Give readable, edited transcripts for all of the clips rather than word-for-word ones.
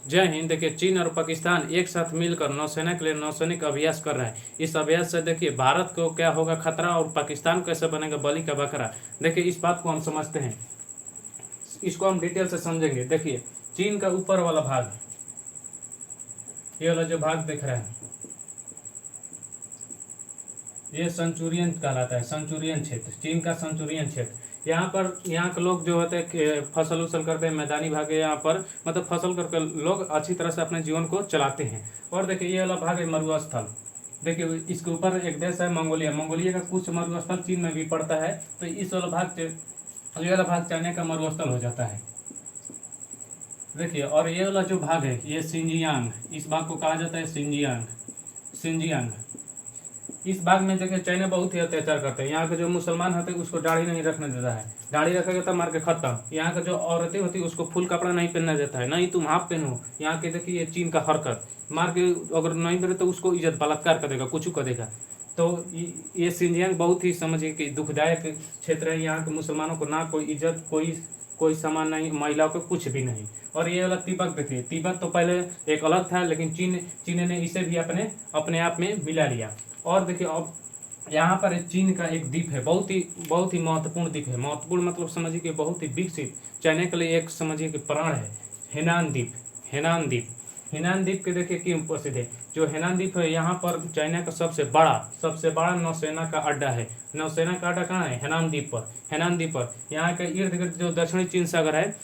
जय हिंद। देखिए चीन और पाकिस्तान एक साथ मिलकर नौसेना के लिए नौसैनिक अभ्यास कर रहा है। इस अभ्यास से देखिए भारत को क्या होगा खतरा और पाकिस्तान कैसे बनेगा बलि का बकरा। देखिए इस बात को हम समझते हैं, इसको हम डिटेल से समझेंगे। देखिए चीन का ऊपर वाला भाग, ये वाला जो भाग दिख रहा है, ये सेंचुरियन कहलाता है, सेंचुरियन क्षेत्र, चीन का सेंचुरियन क्षेत्र। यहाँ के लोग जो होते हैं फसल उसल करते हैं, मैदानी भाग है यहाँ पर, मतलब फसल करके लोग अच्छी तरह से अपने जीवन को चलाते हैं। और देखिए ये वाला भाग है मरुस्थल। देखिए इसके ऊपर एक देश है मंगोलिया, मंगोलिया का कुछ मरुस्थल चीन में भी पड़ता है। तो इस वाला भाग, ये वाला भाग चाइना का मरुस्थल हो जाता है। देखिए और ये वाला जो भाग है ये सिंजियांग, इस भाग को कहा जाता है सिंजियांग, सिंजियांग। इस भाग में देखिए चाइना बहुत ही अत्याचार करते हैं। यहाँ के जो मुसलमान होते हैं उसको दाढ़ी नहीं रखने देता है, दाढ़ी रखेगा तो मार के खत्म। यहाँ के जो औरतें होती है उसको फुल कपड़ा नहीं पहनने देता है, नहीं तुम हाफ पहनो। यहाँ के देखिए ये चीन का हरकत, मार के अगर नहीं पहने तो उसको इज्जत बलात्कार करेगा, कुछ करेगा। तो ये सिंजियांग बहुत ही समझिए कि दुखदायक क्षेत्र है। यहाँ के मुसलमानों को ना कोई इज्जत, कोई सामान नहीं, महिलाओं को कुछ भी नहीं। और ये वाला तिब्बत देखिए, तिब्बत तो पहले एक अलग था, लेकिन चीन ने इसे भी अपने आप में मिला लिया। और देखिए अब यहाँ पर चीन का एक द्वीप है, बहुत ही महत्वपूर्ण द्वीप है। महत्वपूर्ण मतलब समझिए कि बहुत ही विकसित, चाइना के लिए एक समझिए कि प्राण है, हेनान द्वीप। हेनान द्वीप, हेनान द्वीप के देखिए क्यों प्रसिद्ध है। जो हेनान द्वीप है यहाँ पर चाइना का सबसे बड़ा नौसेना का अड्डा है। नौसेना का अड्डा कहाँ है? हेनान द्वीप पर। हेनान द्वीप पर यहाँ के इर्द गिर्द जो दक्षिणी चीन सागर है,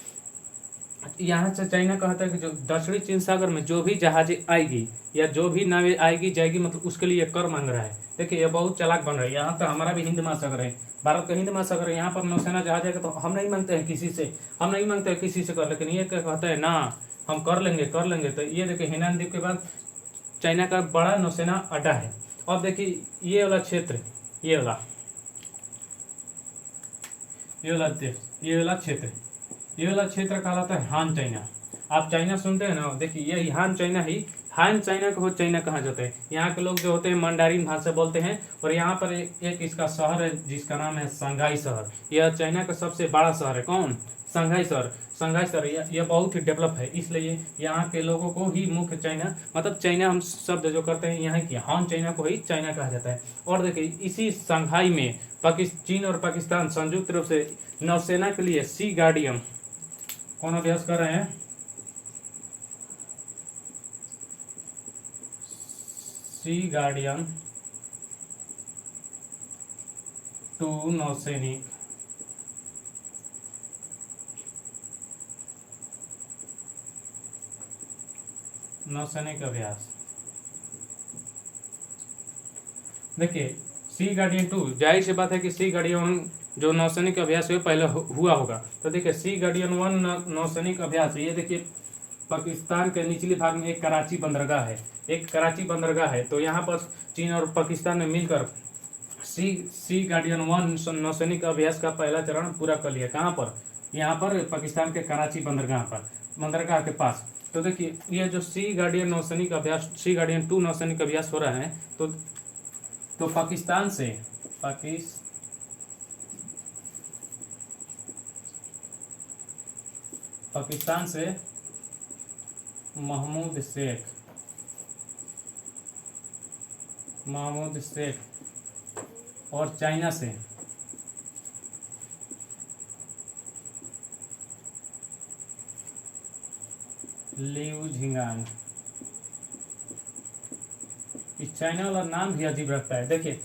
यहाँ से चाइना कहता है कि जो दक्षिणी चीन सागर में जो भी जहाजें आएगी या जो भी नावें आएगी जाएगी, मतलब उसके लिए कर मांग रहा है। देखिए ये बहुत चालाक बन रहा है। यहाँ तो हमारा भी हिंद महासागर है, भारत का हिंद महासागर है, यहाँ पर नौसेना जहाज आएगा तो हम नहीं मांगते हैं किसी से, हम नहीं मांगते हैं किसी से कर, लेकिन ये क्या कहता है ना, हम कर लेंगे कर लेंगे। तो ये देखिए हेनान द्वीप के बाद चाइना का बड़ा नौसेना अड्डा है। अब देखिए ये वाला क्षेत्र, ये वाला क्षेत्र, ये वाला क्षेत्र कहलाता है हान चाइना। आप चाइना सुनते हैं ना, देखिए ये हान चाइना ही, हान चाइना को चाइना कहा जाता है। यहाँ के लोग जो होते हैं मंडारिन भाषा बोलते हैं। और यहाँ पर एक इसका शहर है जिसका नाम है शंघाई शहर। यह चाइना का सबसे बड़ा शहर है। कौन? शंघाई शहर। शंघाई शहर यह बहुत ही डेवलप है, इसलिए यहाँ के लोगों को ही मुख्य चाइना, मतलब चाइना हम शब्द जो करते हैं यहाँ की हान चाइना को ही चाइना कहा जाता है। और देखिए इसी शंघाई में चीन और पाकिस्तान संयुक्त रूप से नौसेना के लिए सी गार्डियन कौन अभ्यास कर रहे हैं? सी गार्डियन 2 नौसैनिक अभ्यास। देखिए सी गार्डियन 2, जाहिर सी बात है कि सी गार्डियन जो नौसैनिक अभ्यास हुए पहले हुआ होगा। तो देखिए सी गार्डियन 1 नौसैनिक अभ्यास, ये देखिए पाकिस्तान के निचले भाग में एक कराची बंदरगाह है, तो यहाँ पर चीन और पाकिस्तान ने मिलकर सी गार्डियन 1 नौसैनिक अभ्यास का पहला चरण पूरा कर लिया। कहाँ पर? यहाँ पर पाकिस्तान के कराची बंदरगाह के पास। तो देखिए ये जो सी गार्डियन 2 नौसैनिक अभ्यास हो रहा है, तो पाकिस्तान से महमूद शेख और चाइना से लियू झिंगान। इस चाइना वाला नाम भी अजीब रखता है। देखिए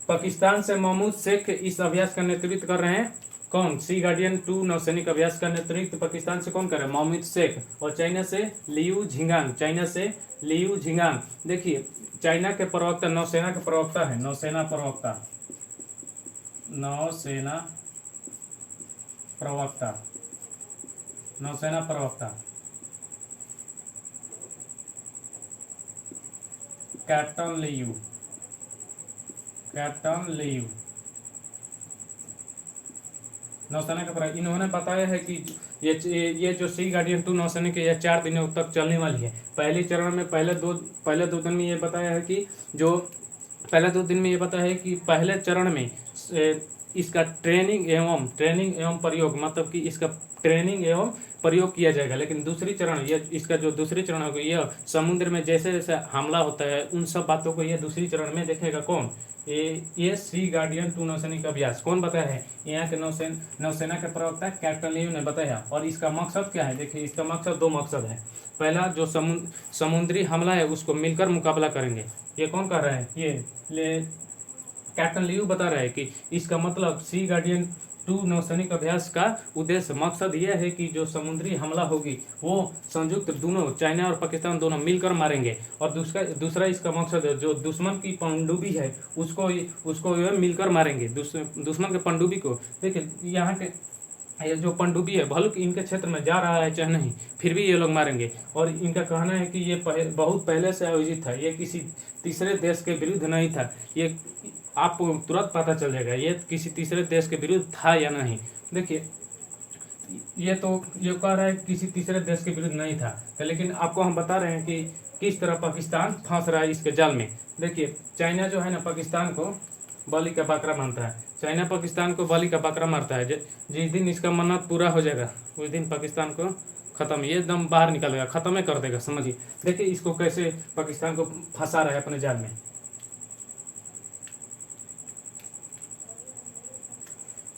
पाकिस्तान से महमूद शेख इस अभ्यास का नेतृत्व कर रहे हैं। कौन? सी गार्डियन 2 नौसैनिक अभ्यास का नेतृत्व पाकिस्तान से कौन कर रहा है? महमूद शेख। और चाइना से लियू झिंगान। देखिए चाइना के प्रवक्ता, नौसेना के प्रवक्ता है, नौसेना प्रवक्ता कैप्टन लियू। नौसेना के प्रवक्ता, इन्होंने बताया है कि ये जो सी गार्डियन 2 नौसैनिक है, यह 4 दिनों तक चलने वाली है। पहले चरण में पहले दो दिन में ये बताया है कि पहले चरण में इसका ट्रेनिंग एवं प्रयोग, मतलब कि इसका ट्रेनिंग एवं प्रयोग किया जाएगा। लेकिन दूसरी चरण, ये इसका जो दूसरी चरण होगी, यह समुद्र में जैसे जैसे हमला होता है उन सब बातों को ये दूसरी चरण में देखेगा। कौन? ये सी गार्डियन 2 नौसैनिक अभ्यास कौन बताया है? यहाँ के नौसेना के प्रवक्ता कैप्टन लियू ने बताया। और इसका मकसद क्या है? देखिए, इसका मकसद 2 मकसद है। पहला, जो समुद्री हमला है उसको मिलकर मुकाबला करेंगे। ये कौन कर रहा है? ये कैप्टन लियू बता रहा है कि इसका मतलब सी गार्डियन 2 नौसैनिक अभ्यास का उद्देश्य, मकसद यह है कि जो समुद्री हमला होगी वो संयुक्त दोनों, चाइना और पाकिस्तान दोनों मिलकर मारेंगे। और दूसरा इसका मकसद है, जो दुश्मन की पनडुब्बी है उसको मिलकर मारेंगे, दुश्मन के पनडुब्बी को। देखिए, यहाँ के ये जो पनडुब्बी है, भले इनके क्षेत्र में जा रहा है चाहे नहीं, फिर भी ये लोग मारेंगे। और इनका कहना है कि ये बहुत पहले से आयोजित था, ये किसी तीसरे देश के विरुद्ध नहीं था। ये आपको तुरंत पता चल जाएगा ये किसी तीसरे देश के विरुद्ध था या नहीं। देखिए, ये कह रहा है किसी तीसरे देश के विरुद्ध नहीं था, तो लेकिन आपको हम बता रहे हैं कि किस तरह पाकिस्तान फंस रहा है इसके जाल में। देखिए, चाइना जो है ना, पाकिस्तान को बलि का बकरा मानता है। चाइना पाकिस्तान को बलि का बकरा मारता है। जिस दिन इसका मन्नत पूरा हो जाएगा उस दिन पाकिस्तान को खत्म, ये एकदम बाहर निकल देगा, खत्म ही कर देगा, समझिए। देखिए, इसको कैसे पाकिस्तान को फंसा रहा है अपने जाल में।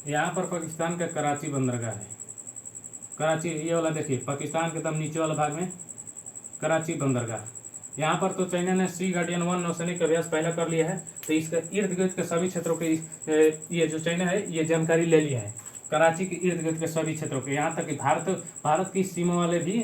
यहाँ पर पाकिस्तान का कराची बंदरगाह है। कराची, ये वाला देखिए, पाकिस्तान के एकदम नीचे वाला भाग में कराची बंदरगाह। यहाँ पर तो चाइना ने सी गार्डियन 1 नौसैनिक अभ्यास पहले कर लिया है, तो इसका इर्द गिर्द के सभी क्षेत्रों के ये जो चाइना है ये जानकारी ले लिया है, कराची के इर्द गिर्द के सभी क्षेत्रों के। यहाँ तक कि भारत की सीमा वाले भी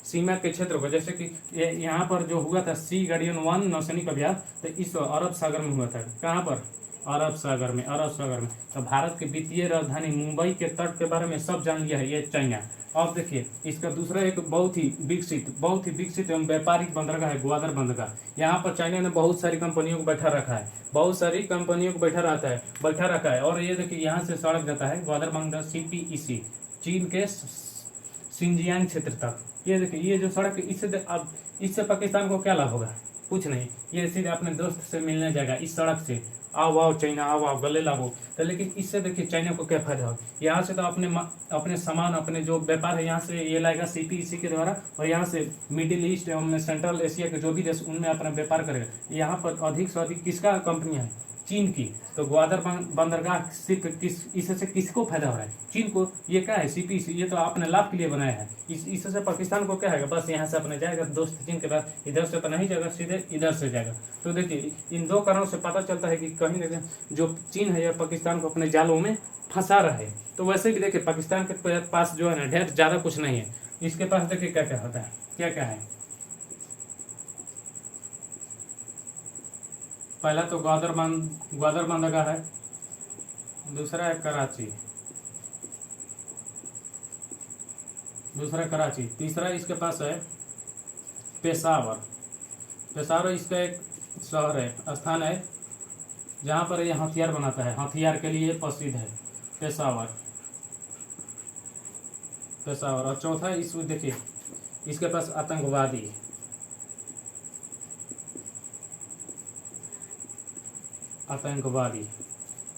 सीमा के क्षेत्रों को, जैसे कि यहाँ पर जो हुआ था सी गार्डियन 1 नौसैनिक अभ्यास, तो इस अरब सागर में हुआ था। कहाँ पर? अरब सागर में। तो भारत के वित्तीय राजधानी मुंबई के तट के बारे में सब जान लिया है ये चाइना। अब देखिए, इसका दूसरा एक बहुत ही विकसित एवं व्यापारिक बंदरगाह है ग्वादर बंदरगाह। यहाँ पर चाइना ने बहुत सारी कंपनियों को बैठा रखा है, और ये देखिए, यहाँ से सड़क जाता है ग्वादर बंदरगाह CPEC, चीन के सिंजियांग क्षेत्र तक। ये देखिए, ये जो सड़क, इससे पाकिस्तान को क्या लाभ होगा? कुछ नहीं, ये सीधे अपने दोस्त से मिलने जाएगा इस सड़क से। आओ चाइना, आओ गले लागो। तो लेकिन इससे देखिए चाइना को क्या फायदा हो? यहाँ से तो अपने सामान, अपने जो व्यापार है यहाँ से ये लाएगा CPEC के द्वारा, और यहाँ से मिडिल ईस्ट एवं सेंट्रल एशिया के जो भी देश उनमें अपना व्यापार करेगा। यहाँ पर अधिक से अधिक किसका कंपनियां है? चीन की। तो ग्वादर बंदरगाह सिर्फ इससे किसको फायदा हो रहा है? चीन को। ये क्या है? CPEC, ये तो आपने लाभ के लिए बनाया है। इससे पाकिस्तान को क्या है? बस यहाँ से अपने जाएगा दोस्त चीन के पास, इधर से तो नहीं जाएगा, सीधे इधर से जाएगा। तो देखिए, इन 2 कारणों से पता चलता है कि कहीं ना कहीं जो चीन है या पाकिस्तान को अपने जालों में फंसा रहा है। तो वैसे भी देखिए, पाकिस्तान के पास जो है ना, ढेर ज़्यादा कुछ नहीं है। इसके पास देखिए क्या क्या होता है, क्या क्या है। पहला तो ग्वादर बंदरगाह है, दूसरा है कराची, तीसरा इसके पास है पेशावर इसका एक शहर है, स्थान है, जहाँ पर ये हथियार बनाता है, हथियार के लिए प्रसिद्ध है पेशावर। और चौथा, इसमें देखिए, इसके पास आतंकवादी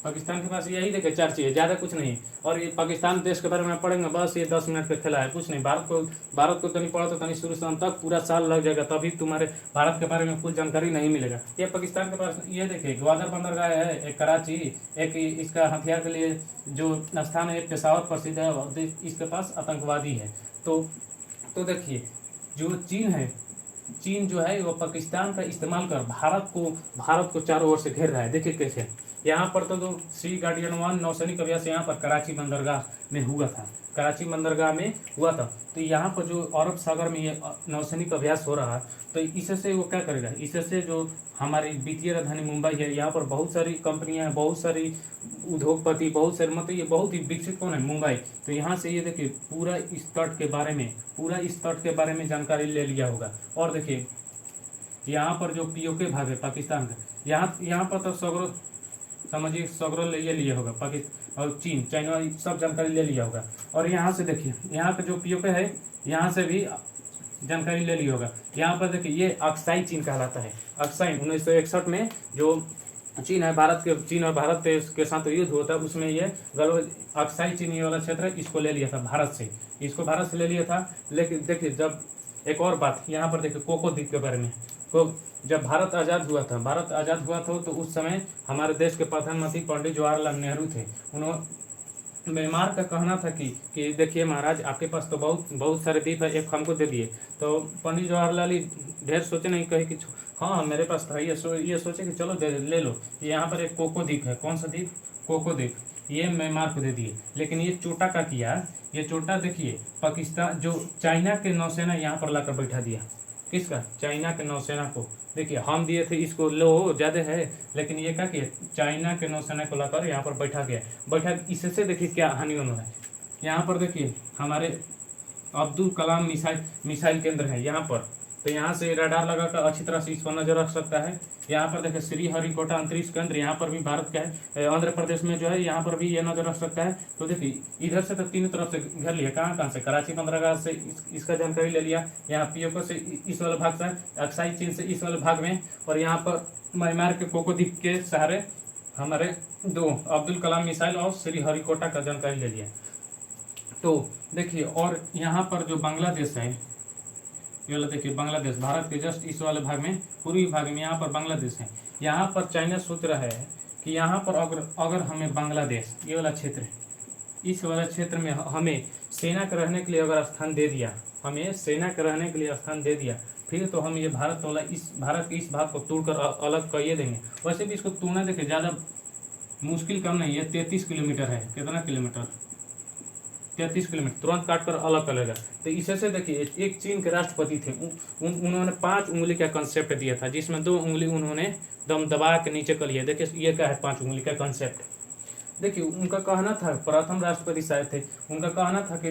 पाकिस्तान के पास यही देखिए 4 चीज़ है, ज़्यादा कुछ नहीं। और ये पाकिस्तान देश के बारे में पढ़ेंगे बस, ये 10 मिनट का खेला है, कुछ नहीं। भारत को तनी पढ़ो तो तनी शुरू से अंत तक पूरा साल लग जाएगा, तभी तुम्हारे भारत के बारे में कुछ जानकारी नहीं मिलेगा। ये पाकिस्तान के पास ये देखिए ग्वादर बंदरगाह है, एक कराची, एक इसका हथियार के लिए जो स्थान है पेशावर प्रसिद्ध है, और इसके पास आतंकवादी है। तो देखिए, जो चीन जो है वो पाकिस्तान का इस्तेमाल कर भारत को चारों ओर से घेर रहा है। देखिए कैसे, यहाँ पर तो सी गार्डियन 1 नौसैनिक अभ्यास यहाँ पर कराची बंदरगाह में हुआ था, तो यहाँ पर जो अरब सागर में ये नौसैनिक अभ्यास हो रहा है, तो इससे वो क्या करेगा? इससे जो हमारी वित्तीय राजधानी मुंबई है, यहाँ पर बहुत सारी कंपनियां हैं, बहुत सारी उद्योगपति, बहुत सारे, मतलब ये बहुत ही विकसित कौन है? मुंबई। तो यहाँ से ये देखिए पूरा इस तट के बारे में जानकारी ले लिया होगा। और देखिए, यहाँ पर जो POK भाग है पाकिस्तान का, यहाँ पर तो सगरो ले लिया होगा पाकिस्तान और चाइना सब जानकारी ले लिया होगा। और यहाँ से देखिए, यहाँ का जो POK है, यहाँ से भी जानकारी ले लिया होगा। यहाँ पर देखिए, ये अक्साई चीन कहलाता है। अक्साई 1961 में जो चीन और भारत के साथ युद्ध होता है, उसमें ये अक्साई चीन ये वाला क्षेत्र है, इसको ले लिया था भारत से, इसको भारत से ले लिया था। लेकिन देखिए जब एक और बात यहाँ पर देखिए कोको द्वीप के बारे में, तो जब भारत आज़ाद हुआ था, तो उस समय हमारे देश के प्रधानमंत्री पंडित जवाहरलाल नेहरू थे। उन्होंने म्यांमार का कहना था कि देखिए महाराज आपके पास तो बहुत बहुत सारे द्वीप है, एक हमको दे दिए। तो पंडित जवाहरलाल ही ढेर सोचे नहीं, कहे कि हाँ मेरे पास था, ये सोचे कि चलो ले लो। यहाँ पर एक कोको द्वीप है, कौन सा द्वीप? कोको द्वीप, ये म्यांमार को दे दिए। लेकिन ये चोटा का किया, ये चोटा देखिए पाकिस्तान जो चाइना के नौसेना यहाँ पर लाकर बैठा दिया। किसका? चाइना के नौसेना को। देखिए हम दिए थे इसको, लो ज़्यादा है, लेकिन ये क्या किया, चाइना के नौसेना को लाकर यहाँ पर बैठा इससे देखिए क्या हानि होना है। यहाँ पर देखिए हमारे अब्दुल कलाम मिसाइल केंद्र है यहाँ पर, तो यहाँ से रडार लगाकर अच्छी तरह से इस पर नजर रख सकता है। यहाँ पर देखिए श्रीहरिकोटा अंतरिक्ष केंद्र, यहाँ पर भी भारत का है, आंध्र प्रदेश में जो है, यहाँ पर भी ये नजर रख सकता है। तो देखिए इधर से तो तीनों तरफ से घेर लिया, कहाँ से, कराची बंदरगाह से इसका जानकारी ले लिया, यहाँ पीओके से इस वाले भाग से, अक्साई चीन से इस वाले भाग में, और यहाँ पर म्यांमार के कोको द्वीप के सहारे हमारे दो अब्दुल कलाम मिसाइल और श्रीहरिकोटा का जानकारी ले लिया। तो देखिए और यहाँ पर जो बांग्लादेश है, ये वाला देखिए बांग्लादेश, भारत के जस्ट इस वाले भाग में, पूर्वी भाग में यहाँ पर बांग्लादेश है। यहाँ पर चाइना सोच रहा है कि यहाँ पर अगर हमें बांग्लादेश ये वाला क्षेत्र, इस वाला क्षेत्र में हमें सेना के रहने के लिए अगर स्थान दे दिया, फिर तो हम ये भारत के इस भाग को तोड़कर अलग कर देंगे। वैसे भी इसको तोड़ना देखिए ज़्यादा मुश्किल काम नहीं है, 33 किलोमीटर है, कितना किलोमीटर, 33 किलोमीटर, तुरंत काट कर अलग कर लेगा। तो इससे देखिए एक चीन के राष्ट्रपति थे, उन्होंने 5 उंगली का कंसेप्ट दिया था, जिसमें 2 उंगली उन्होंने दम दबा के नीचे कर लिया। देखिए ये क्या है 5 उंगली का कंसेप्ट। देखिए उनका कहना था, प्रथम राष्ट्रपति शायद थे, उनका कहना था कि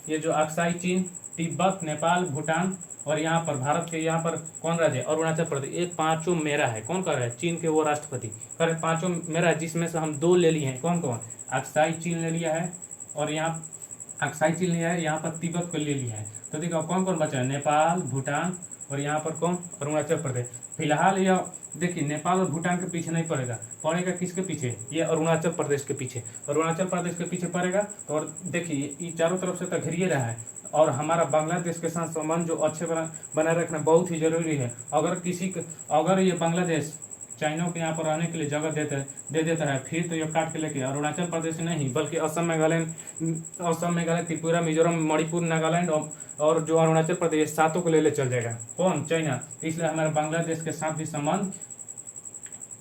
ये जो अक्साई चीन, तिब्बत, नेपाल, भूटान और यहाँ पर भारत के यहाँ पर कौन राज्य है, अरुणाचल प्रदेश, ये 5 मेरा है। कौन कर रहा है? चीन के वो राष्ट्रपति कर रहे 5 मेरा है, जिसमें से हम 2 ले लिए हैं। कौन कौन? अक्साई चीन ले लिया है, और यहाँ अक्साई चीन लिया है, यहाँ पर तिब्बत को ले लिया है। तो देखो कौन कौन बचा है? नेपाल, भूटान और यहाँ पर कौन? अरुणाचल प्रदेश। फिलहाल यह देखिए नेपाल और भूटान के पीछे नहीं पड़ेगा किसके पीछे? ये अरुणाचल प्रदेश के पीछे, पड़ेगा। तो और देखिए ये चारों तरफ से तो घेरिए रहा है, और हमारा बांग्लादेश के साथ संबंध जो अच्छे बनाए रखना बहुत ही जरूरी है। अगर ये बांग्लादेश चाइना को यहाँ पर रहने के लिए जगह दे देता है, फिर तो ये काट के लेके अरुणाचल प्रदेश नहीं बल्कि असम, मेघालय, त्रिपुरा, मिजोरम, मणिपुर, नागालैंड और जो अरुणाचल प्रदेश, 7 को ले चल जाएगा। कौन? चाइना। इसलिए हमारे बांग्लादेश के साथ भी संबंध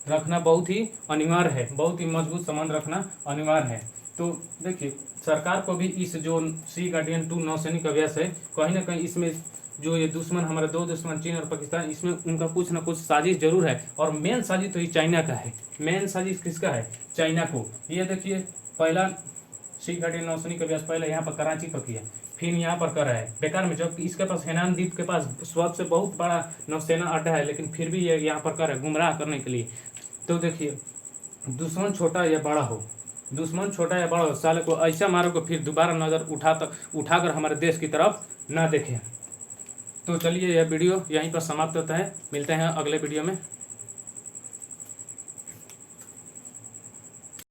रखना बहुत ही अनिवार्य है, बहुत ही मजबूत संबंध रखना अनिवार्य है। तो देखिए सरकार को भी इस जो सी गार्डियन 2 नौसैनिक अभ्यास है, कहीं ना कहीं इसमें जो ये दुश्मन, हमारे 2 दुश्मन चीन और पाकिस्तान, इसमें उनका कुछ ना कुछ साजिश जरूर है। और मेन साजिश तो ये चाइना का है। मेन साजिश किसका है? चाइना को। ये देखिए पहला सी गार्डियन नौसैनिक अभ्यास पहले यहाँ पर कराची पर किया, फिर यहाँ पर कर रहा है बेकार में, जबकि इसके पास हेनान द्वीप के पास स्वयं से बहुत बड़ा नौसेना अड्डा है, लेकिन फिर भी ये यहाँ पर कर रहा है गुमराह करने के लिए। तो देखिए दुश्मन छोटा या बड़ा हो, साले को ऐसा मारो को फिर दोबारा नज़र उठाकर हमारे देश की तरफ ना देखें। तो चलिए यह वीडियो यहीं पर समाप्त होता है, मिलते हैं अगले वीडियो में।